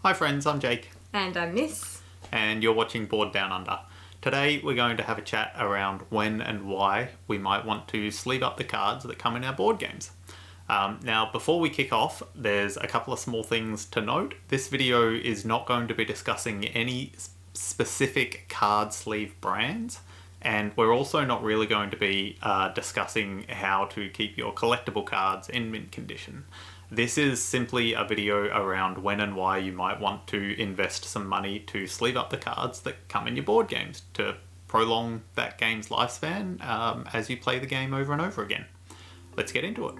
Hi friends, I'm Jake. And I'm Miss. And you're watching Board Down Under. Today we're going to have a chat around when and why we might want to sleeve up the cards that come in our board games. Now before we kick off, there's a couple of small things to note. This video is not going to be discussing any specific card sleeve brands, and we're also not really going to be discussing how to keep your collectible cards in mint condition. This is simply a video around when and why you might want to invest some money to sleeve up the cards that come in your board games to prolong that game's lifespan as you play the game over and over again. Let's get into it.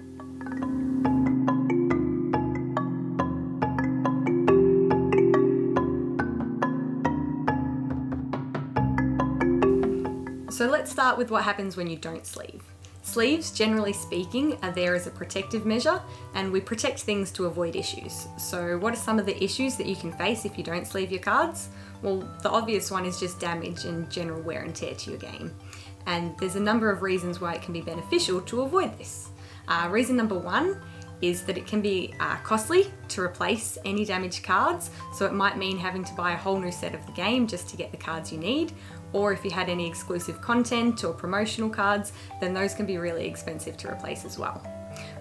So let's start with what happens when you don't sleeve. Sleeves, generally speaking, are there as a protective measure, and we protect things to avoid issues. So what are some of the issues that you can face if you don't sleeve your cards? Well, the obvious one is just damage and general wear and tear to your game. And there's a number of reasons why it can be beneficial to avoid this. Reason number one is that it can be costly to replace any damaged cards, so it might mean having to buy a whole new set of the game just to get the cards you need, or if you had any exclusive content or promotional cards, then those can be really expensive to replace as well.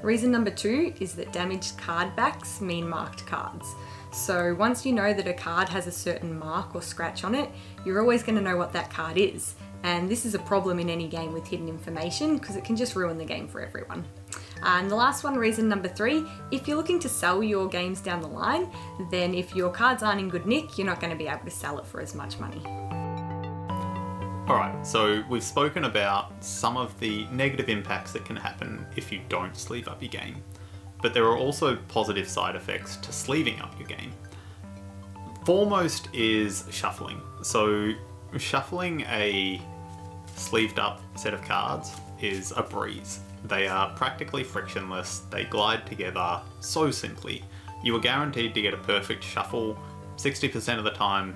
Reason number two is that damaged card backs mean marked cards. So once you know that a card has a certain mark or scratch on it, you're always going to know what that card is. And this is a problem in any game with hidden information because it can just ruin the game for everyone. And the last one, reason number three, if you're looking to sell your games down the line, then if your cards aren't in good nick, you're not going to be able to sell it for as much money. Alright, so we've spoken about some of the negative impacts that can happen if you don't sleeve up your game, but there are also positive side effects to sleeving up your game. Foremost is shuffling. So shuffling a sleeved up set of cards is a breeze. They are practically frictionless, they glide together so simply. You are guaranteed to get a perfect shuffle 60% of the time,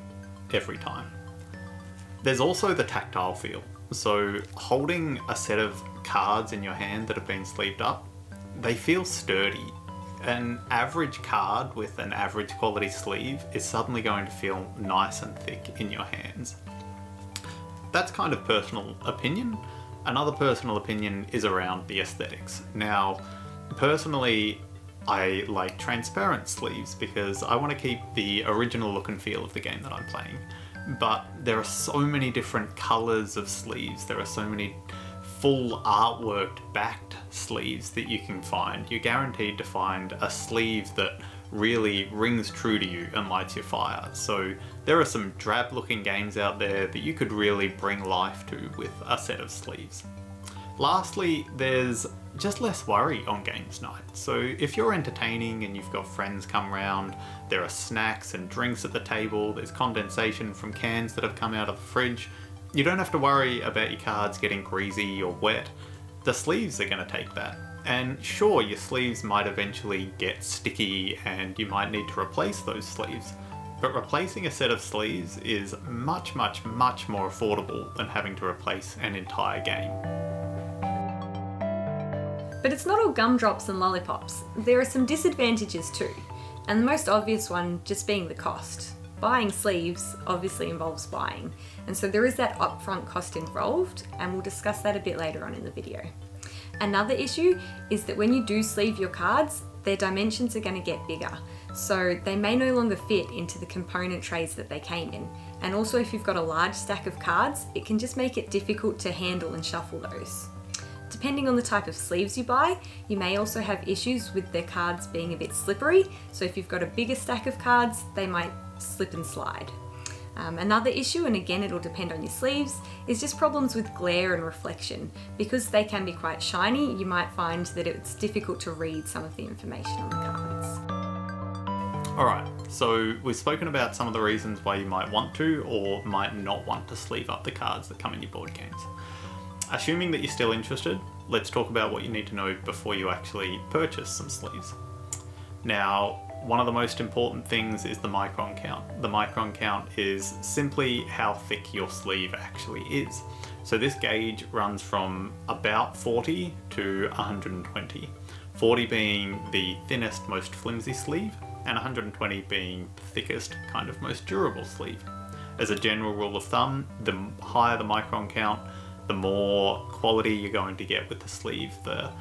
every time. There's also the tactile feel. So holding a set of cards in your hand that have been sleeved up, they feel sturdy. An average card with an average quality sleeve is suddenly going to feel nice and thick in your hands. That's kind of personal opinion. Another personal opinion is around the aesthetics. Now, personally, I like transparent sleeves because I want to keep the original look and feel of the game that I'm playing. But there are so many different colours of sleeves, there are so many full artworked backed sleeves that you can find. You're guaranteed to find a sleeve that really rings true to you and lights your fire. So there are some drab looking games out there that you could really bring life to with a set of sleeves. Lastly, there's just less worry on games night. So if you're entertaining and you've got friends come round, there are snacks and drinks at the table, there's condensation from cans that have come out of the fridge, you don't have to worry about your cards getting greasy or wet. The sleeves are going to take that. And sure, your sleeves might eventually get sticky and you might need to replace those sleeves, but replacing a set of sleeves is much more affordable than having to replace an entire game. But it's not all gumdrops and lollipops. There are some disadvantages too, and the most obvious one just being the cost. Buying sleeves obviously involves buying, and so there is that upfront cost involved, and we'll discuss that a bit later on in the video. Another issue is that when you do sleeve your cards, their dimensions are going to get bigger, so they may no longer fit into the component trays that they came in. And also if you've got a large stack of cards, it can just make it difficult to handle and shuffle those. Depending on the type of sleeves you buy, you may also have issues with their cards being a bit slippery, so if you've got a bigger stack of cards, they might slip and slide. Another issue, and again it'll depend on your sleeves, is just problems with glare and reflection. Because they can be quite shiny, you might find that it's difficult to read some of the information on the cards. Alright, so we've spoken about some of the reasons why you might want to or might not want to sleeve up the cards that come in your board games. Assuming that you're still interested, let's talk about what you need to know before you actually purchase some sleeves. Now, one of the most important things is the micron count. The micron count is simply how thick your sleeve actually is. So this gauge runs from about 40 to 120. 40 being the thinnest, most flimsy sleeve, and 120 being the thickest, kind of most durable sleeve. As a general rule of thumb, the higher the micron count, the more quality you're going to get with the sleeve, the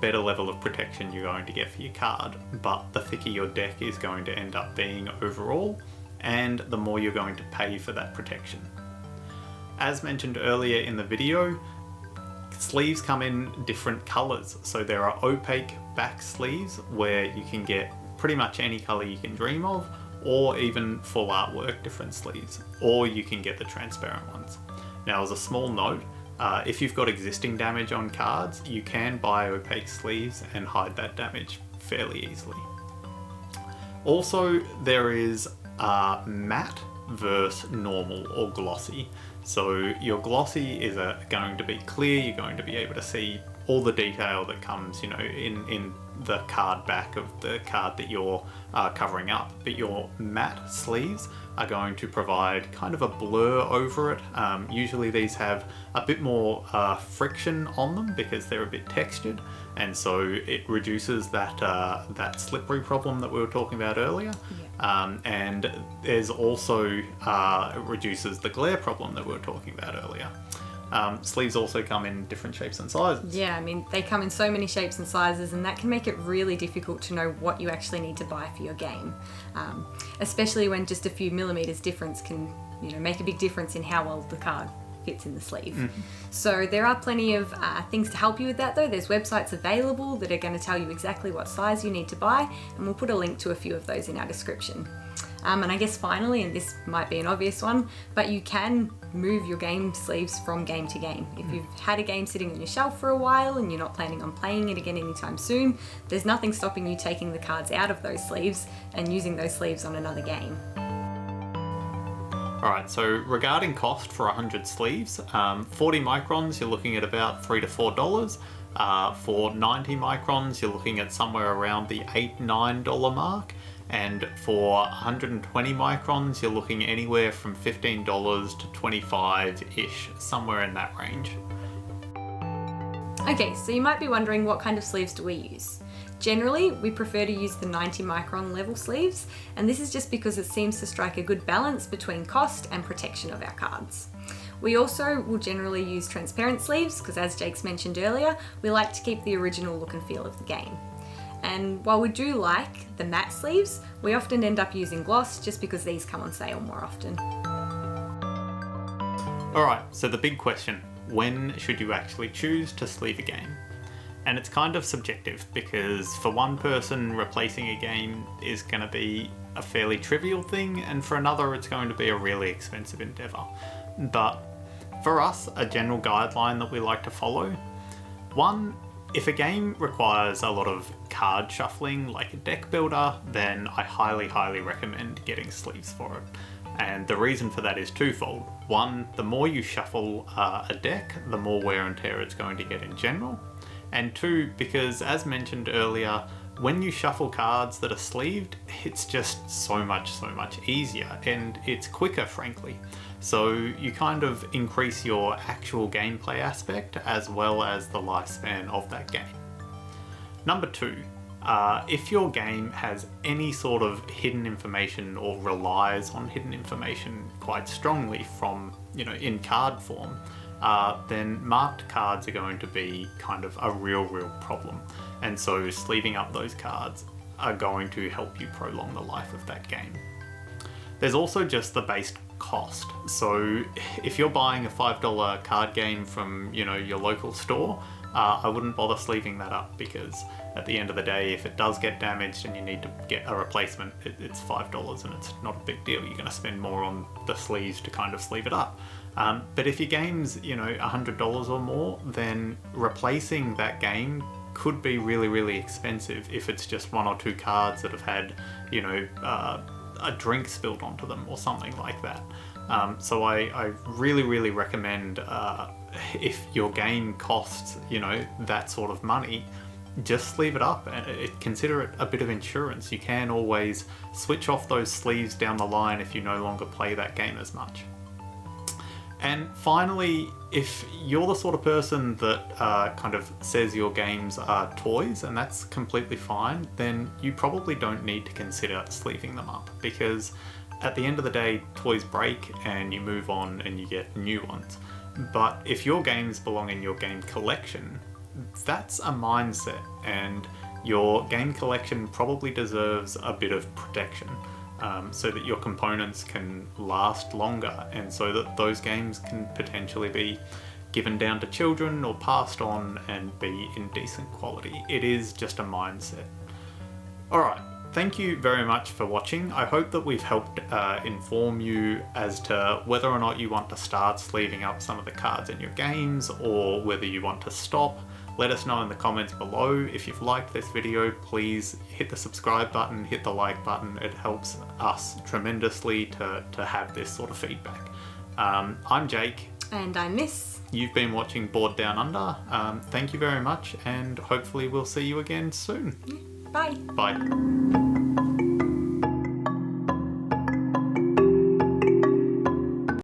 better level of protection you're going to get for your card, but the thicker your deck is going to end up being overall, and the more you're going to pay for that protection. As mentioned earlier in the video, sleeves come in different colours. So there are opaque back sleeves where you can get pretty much any colour you can dream of, or even full artwork different sleeves, or you can get the transparent ones. Now, as a small note, if you've got existing damage on cards, you can buy opaque sleeves and hide that damage fairly easily. Also, there is matte versus normal or glossy. So your glossy is going to be clear, you're going to be able to see all the detail that comes, in the card back of the card that you're covering up. But your matte sleeves are going to provide kind of a blur over it. Usually these have a bit more friction on them because they're a bit textured, and so it reduces that slippery problem that we were talking about earlier. Yeah. And there's also it reduces the glare problem that we were talking about earlier. Sleeves also come in different shapes and sizes. Yeah, I mean, they come in so many shapes and sizes, and that can make it really difficult to know what you actually need to buy for your game. Especially when just a few millimeters difference can, make a big difference in how well the card fits in the sleeve. Mm-hmm. So there are plenty of things to help you with that though. There's websites available that are going to tell you exactly what size you need to buy, and we'll put a link to a few of those in our description. And I guess finally, and this might be an obvious one, but you can move your game sleeves from game to game. If you've had a game sitting on your shelf for a while and you're not planning on playing it again anytime soon, there's nothing stopping you taking the cards out of those sleeves and using those sleeves on another game. Alright, so regarding cost for 100 sleeves, 40 microns you're looking at about $3 to $4. For 90 microns you're looking at somewhere around the $8-9 mark. And for 120 microns, you're looking anywhere from $15 to $25-ish, somewhere in that range. Okay, so you might be wondering, what kind of sleeves do we use? Generally, we prefer to use the 90 micron level sleeves, and this is just because it seems to strike a good balance between cost and protection of our cards. We also will generally use transparent sleeves because, as Jake's mentioned earlier, we like to keep the original look and feel of the game. And while we do like the matte sleeves, we often end up using gloss just because these come on sale more often. Alright, so the big question, when should you actually choose to sleeve a game? And it's kind of subjective because for one person replacing a game is going to be a fairly trivial thing, and for another it's going to be a really expensive endeavour. But for us, a general guideline that we like to follow, one, if a game requires a lot of card shuffling, like a deck builder, then I highly, highly recommend getting sleeves for it. And the reason for that is twofold. One, the more you shuffle a deck, the more wear and tear it's going to get in general. And two, because as mentioned earlier, when you shuffle cards that are sleeved, it's just so much easier, and it's quicker, frankly. So you kind of increase your actual gameplay aspect as well as the lifespan of that game. Number two, if your game has any sort of hidden information or relies on hidden information quite strongly from, in card form, then marked cards are going to be kind of a real problem. And so sleeving up those cards are going to help you prolong the life of that game. There's also just the base cost. So if you're buying a $5 card game from, your local store, I wouldn't bother sleeving that up, because at the end of the day, if it does get damaged and you need to get a replacement, it's $5 and it's not a big deal. You're going to spend more on the sleeves to kind of sleeve it up. But if your game's, $100 or more, then replacing that game could be really expensive if it's just one or two cards that have had, a drink spilled onto them or something like that. So I really recommend, if your game costs, that sort of money, just sleeve it up and consider it a bit of insurance. You can always switch off those sleeves down the line if you no longer play that game as much. And finally, if you're the sort of person that kind of says your games are toys, and that's completely fine, then you probably don't need to consider sleeving them up, because at the end of the day, toys break and you move on and you get new ones. But if your games belong in your game collection, that's a mindset, and your game collection probably deserves a bit of protection. So that your components can last longer, and so that those games can potentially be given down to children or passed on and be in decent quality. It is just a mindset. Alright, thank you very much for watching. I hope that we've helped inform you as to whether or not you want to start sleeving up some of the cards in your games, or whether you want to stop. Let us know in the comments below. If you've liked this video, please hit the subscribe button, hit the like button. It helps us tremendously to have this sort of feedback. I'm Jake. And I'm Miss. You've been watching Board Down Under. Thank you very much, and hopefully we'll see you again soon. Bye. Bye.